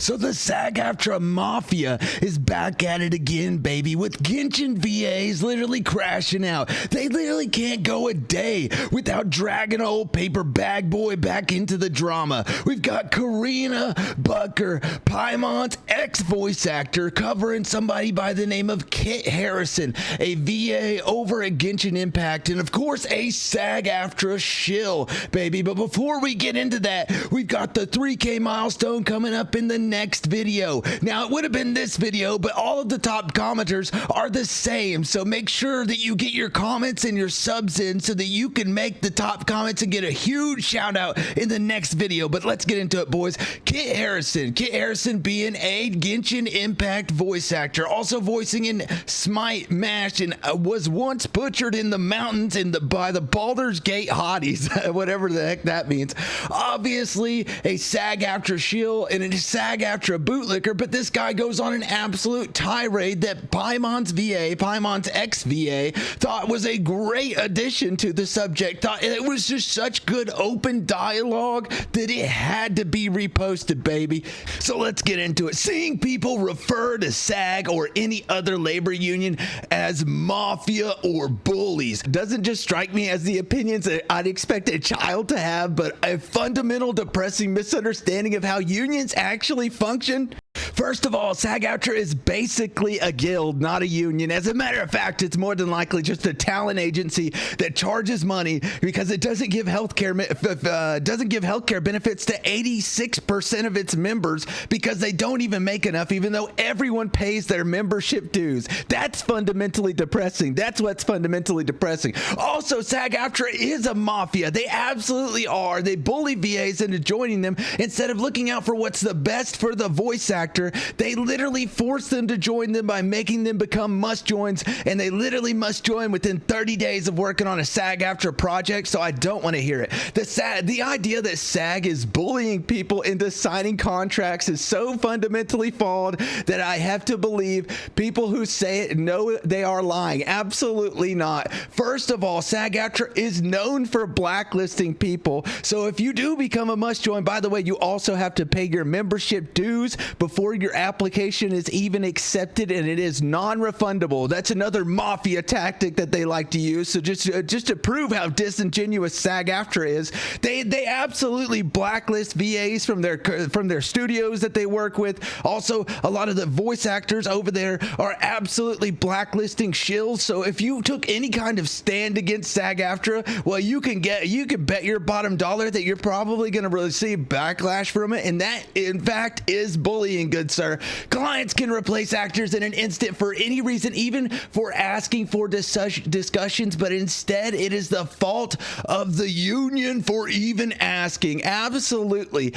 So the SAG AFTRA Mafia is back at it again, baby, with Genshin VAs literally crashing out. They literally can't go a day without dragging old paper bag boy back into the drama. We've got Corina, Boettger, Paimon's ex-voice actor covering somebody by the name of Kit Harrison, a VA over at Genshin Impact, and of course a SAG AFTRA shill, baby. But before we get into that, we've got the 3K milestone coming up in the next video. Now, it would have been this video, but all of the top commenters are the same, so make sure that you get your comments and your subs in so that you can make the top comments and get a huge shout out in the next video. But let's get into it, boys. Kit Harrison being a Genshin Impact voice actor, also voicing in Smite, MASH, and was once butchered in the mountains by the Baldur's Gate hotties, whatever the heck that means. Obviously a SAG AFTRA shill and a SAG AFTRA bootlicker, but this guy goes on an absolute tirade that Paimon's ex-VA, thought was a great addition to the subject. Thought it was just such good open dialogue that it had to be reposted, baby. So let's get into it. Seeing people refer to SAG or any other labor union as mafia or bullies doesn't just strike me as the opinions that I'd expect a child to have, but a fundamental depressing misunderstanding of how unions actually function. First of all, SAG AFTRA is basically a guild, not a union. As a matter of fact, it's more than likely just a talent agency that charges money because it doesn't give healthcare benefits to 86% of its members because they don't even make enough, even though everyone pays their membership dues. That's fundamentally depressing. That's what's fundamentally depressing. Also, SAG AFTRA is a mafia. They absolutely are. They bully VAs into joining them instead of looking out for what's the best for the voice actor. They literally force them to join them by making them become must-joins, and they literally must join within 30 days of working on a SAG AFTRA project, so I don't want to hear it. The idea that SAG is bullying people into signing contracts is so fundamentally flawed that I have to believe people who say it know they are lying. Absolutely not. First of all, SAG AFTRA is known for blacklisting people, so if you do become a must-join, by the way, you also have to pay your membership dues before your application is even accepted, and it is non-refundable. That's another mafia tactic that they like to use. So just to prove how disingenuous SAG AFTRA is, they absolutely blacklist VAs from their studios that they work with. Also, a lot of the voice actors over there are absolutely blacklisting shills. So if you took any kind of stand against SAG AFTRA, well, you can bet your bottom dollar that you're probably going to receive backlash from it, and that in fact is bullying, good sir. Clients can replace actors in an instant for any reason, even for asking for discussions, but instead it is the fault of the union for even asking. Absolutely.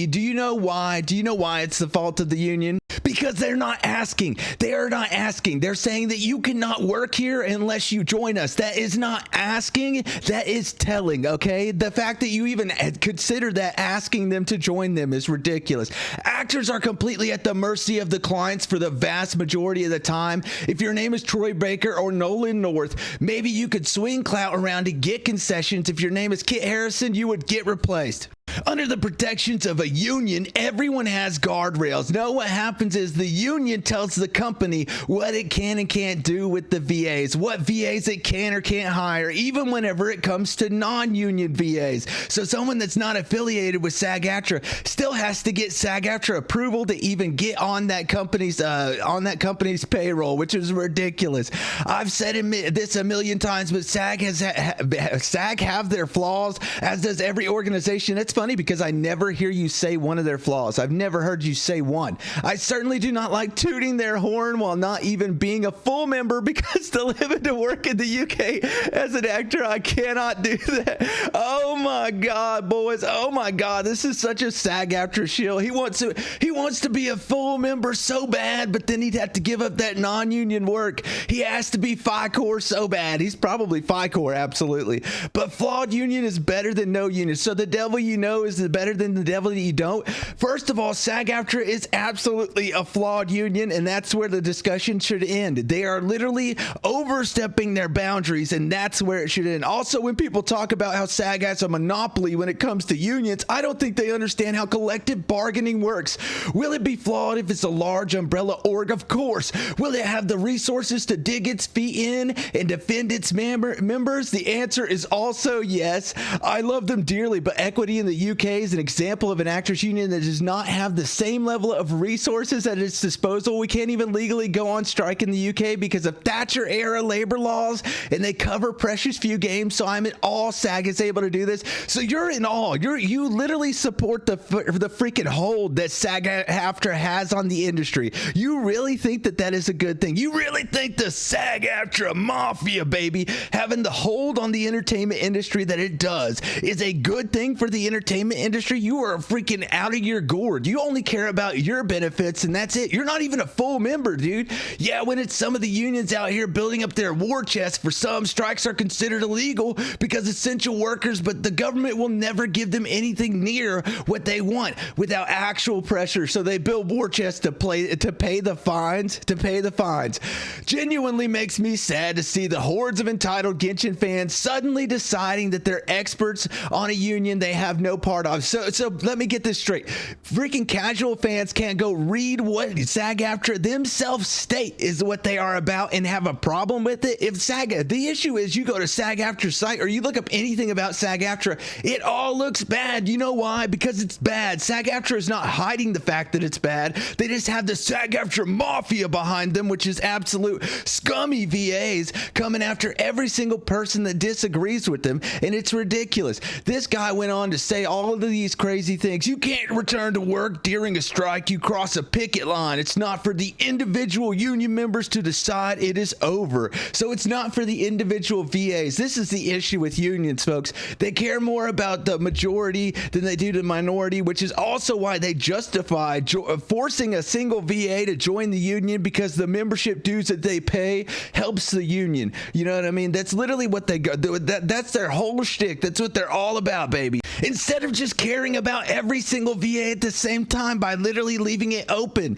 Do you know why? Do you know why it's the fault of the union? Because they're not asking. They are not asking. They're saying that you cannot work here unless you join us. That is not asking. That is telling, okay? The fact that you even consider that asking them to join them is ridiculous. Actors are completely at the mercy of the clients for the vast majority of the time. If your name is Troy Baker or Nolan North, maybe you could swing clout around to get concessions. If your name is Kit Harrison, you would get replaced. Under the protections of a union, everyone has guardrails. No, what happens is the union tells the company what it can and can't do with the VAs, what VAs it can or can't hire, even whenever it comes to non-union VAs. So someone that's not affiliated with SAG AFTRA still has to get SAG AFTRA approval to even get on that company's payroll, which is ridiculous. I've said this a million times, but SAG have their flaws, as does every organization. It's funny because I never hear you say one of their flaws. I've never heard you say one. I certainly do not like tooting their horn while not even being a full member, because to live and to work in the UK as an actor, I cannot do that. Oh my God, boys. Oh my God. This is such a SAG AFTRA shill. He wants to be a full member so bad, but then he'd have to give up that non-union work. He has to be FICOR so bad. He's probably FICOR, absolutely. But flawed union is better than no union. So the devil you know know is better than the devil that you don't. First of all, SAG AFTRA is absolutely a flawed union, and that's where the discussion should end. They are literally overstepping their boundaries, and that's where it should end. Also, when people talk about how SAG has a monopoly when it comes to unions, I don't think they understand how collective bargaining works. Will it be flawed if it's a large umbrella org? Of course. Will it have the resources to dig its feet in and defend its members? The answer is also yes. I love them dearly, but Equity in the UK is an example of an actors union that does not have the same level of resources at its disposal. We can't even legally go on strike in the UK because of Thatcher era labor laws, and they cover precious few games. So I'm in awe SAG is able to do this. So you're in awe. You literally support the freaking hold that SAG AFTRA has on the industry. You really think that is a good thing? You really think the SAG AFTRA mafia, baby, having the hold on the entertainment industry that it does is a good thing for the entertainment industry? You are freaking out of your gourd. You only care about your benefits, and that's it. You're not even a full member, dude. Yeah, when it's some of the unions out here building up their war chest, for some, strikes are considered illegal because essential workers, but the government will never give them anything near what they want without actual pressure. So they build war chests to pay the fines. Genuinely makes me sad to see the hordes of entitled Genshin fans suddenly deciding that they're experts on a union they have no part of. So let me get this straight. Freaking casual fans can't go read what SAG AFTRA themselves state is what they are about and have a problem with it. If the issue is you go to SAG AFTRA's site or you look up anything about SAG AFTRA, it all looks bad. You know why? Because it's bad. SAG AFTRA is not hiding the fact that it's bad. They just have the SAG AFTRA mafia behind them, which is absolute scummy VAs coming after every single person that disagrees with them, and it's ridiculous. This guy went on to say all of these crazy things. You can't return to work during a strike. You cross a picket line. It's not for the individual union members to decide. It is over. So it's not for the individual VAs. This is the issue with unions, folks. They care more about the majority than they do the minority, which is also why they justify forcing a single VA to join the union, because the membership dues that they pay helps the union. You know what I mean? That's literally what they go. That's their whole shtick. That's what they're all about, baby. Instead of just caring about every single VA at the same time by literally leaving it open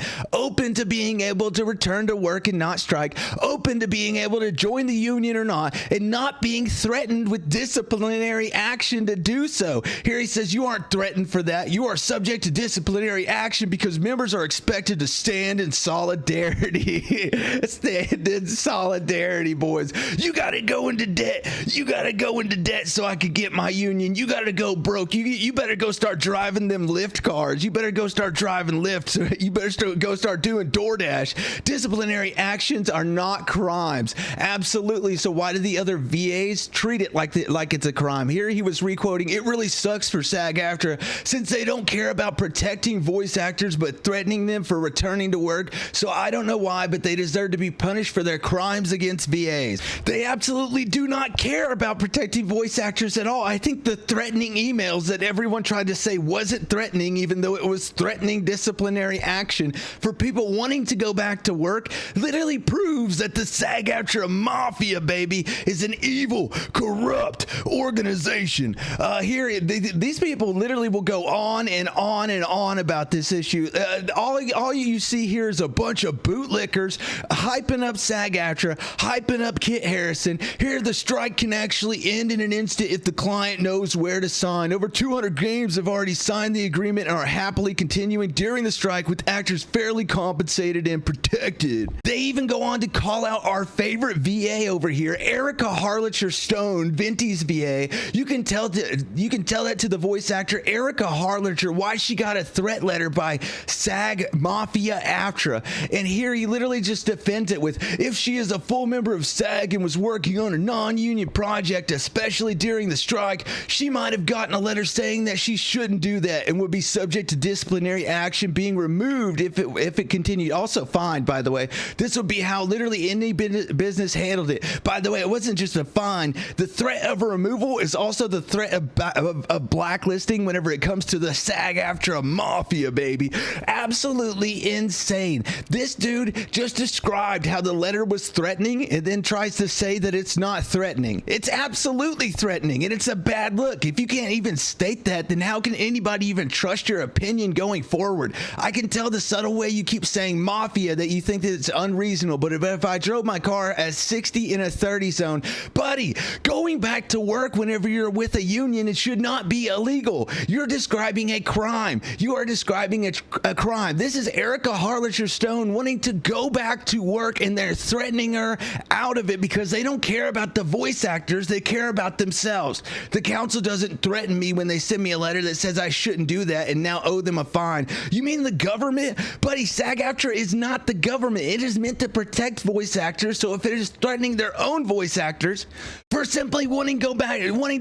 to being able to return to work and not strike, open to being able to join the union or not, and not being threatened with disciplinary action to do so. Here he says you aren't threatened for that. You are subject to disciplinary action because members are expected to stand in solidarity. Stand in solidarity, boys. You gotta go into debt. You gotta go into debt so I could get my union. You gotta go broke. You better go start driving them Lyft cars. You better go start driving Lyft. You better go start doing DoorDash. Disciplinary actions are not crimes. Absolutely. So why do the other VAs treat it like it's a crime? Here he was requoting, "It really sucks for SAG AFTRA since they don't care about protecting voice actors but threatening them for returning to work. So I don't know why, but they deserve to be punished for their crimes against VAs." They absolutely do not care about protecting voice actors at all. I think the threatening emails that everyone tried to say wasn't threatening, even though it was threatening disciplinary action for people wanting to go back to work, literally proves that the SAG AFTRA mafia, baby, is an evil, corrupt organization. These people literally will go on and on and on about this issue. All you see here is a bunch of bootlickers hyping up SAG AFTRA, hyping up Kit Harrison. Here, the strike can actually end in an instant if the client knows where to sign. Over 200 games have already signed the agreement and are happily continuing during the strike with actors fairly compensated and protected. They even go on to call out our favorite VA over here, Erica Harlacher Stone, Venti's VA. You can tell that to the voice actor Erica Harlacher why she got a threat letter by SAG Mafia AFTRA. And here he literally just defends it with, "If she is a full member of SAG and was working on a non-union project, especially during the strike, she might have gotten a letter saying that she shouldn't do that and would be subject to disciplinary action being removed if it continued." Also fine, by the way. This would be how literally any business handled it. By the way, it wasn't just a fine. The threat of a removal is also the threat of blacklisting whenever it comes to the SAG AFTRA mafia, baby. Absolutely insane. This dude just described how the letter was threatening and then tries to say that it's not threatening. It's absolutely threatening, and it's a bad look. If you can't even state that, then how can anybody even trust your opinion going forward? I can tell the subtle way you keep saying mafia that you think that it's unreasonable, but if I drove my car at 60 in a 30 zone, buddy, going back to work whenever you're with a union, it should not be illegal. You're describing a crime. You are describing a crime. This is Erica Harlacher Stone wanting to go back to work, and they're threatening her out of it because they don't care about the voice actors. They care about themselves. The council doesn't threaten me when they send me a letter that says I shouldn't do that and now owe them a fine. You mean the government? Buddy, SAG AFTRA is not the government. It is meant to protect voice actors. So if it is threatening their own voice actors for simply wanting to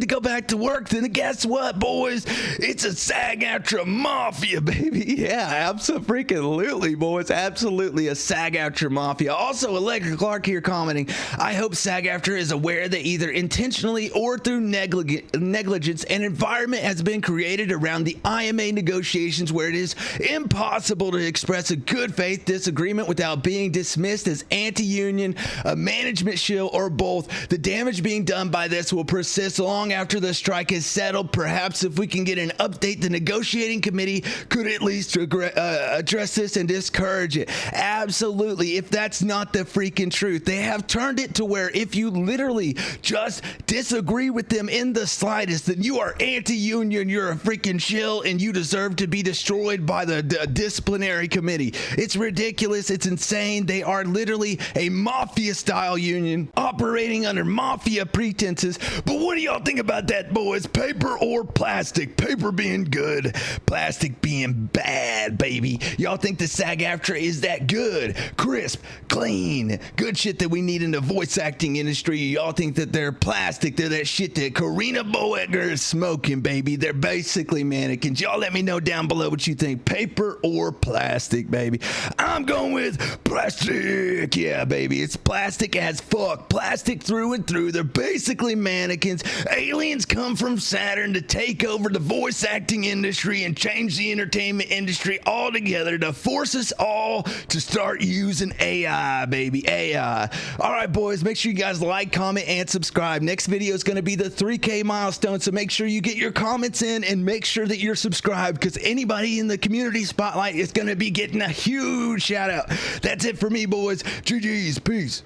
go back to work, then guess what, boys? It's a SAG AFTRA mafia, baby. Yeah, absolutely, boys. Absolutely a SAG AFTRA mafia. Also, Allegra Clark here commenting, I hope SAG AFTRA is aware that either intentionally or through negligence, an environment has been created around the IMA negotiations where it is impossible to express a good faith disagreement without being dismissed as anti-union, a management shill, or both. The damage being done by this will persist long after the strike is settled. Perhaps if we can get an update, the negotiating committee could at least address this and discourage it. Absolutely. If that's not the freaking truth, they have turned it to where if you literally just disagree with them in the slightest, then you are anti-union, you're a freaking shill, and you deserve to be destroyed by the disciplinary committee. It's ridiculous. It's insane. They are literally a mafia-style union operating under mafia pretenses. But what do y'all think about that, boys? Paper or plastic? Paper being good, plastic being bad, baby. Y'all think the SAG AFTRA is that good, crisp, clean, good shit that we need in the voice acting industry? Y'all think that they're plastic? They're that shit that Corina Boettger is smoking, baby. They're basically mannequins. Y'all let me know down below what you think. Paper or plastic, baby? I'm going with plastic. Yeah, baby. It's plastic as fuck. Plastic through and through. They're basically mannequins. Aliens come from Saturn to take over the voice acting industry and change the entertainment industry altogether to force us all to start using AI, baby. AI. All right, boys, make sure you guys like, comment, and subscribe. Next video is going to be the 3K milestone, so make sure you get your comments in and make sure that you're subscribed because anybody in the community spotlight is going to be getting a huge shout out. That's it for me, boys. GG's. Peace.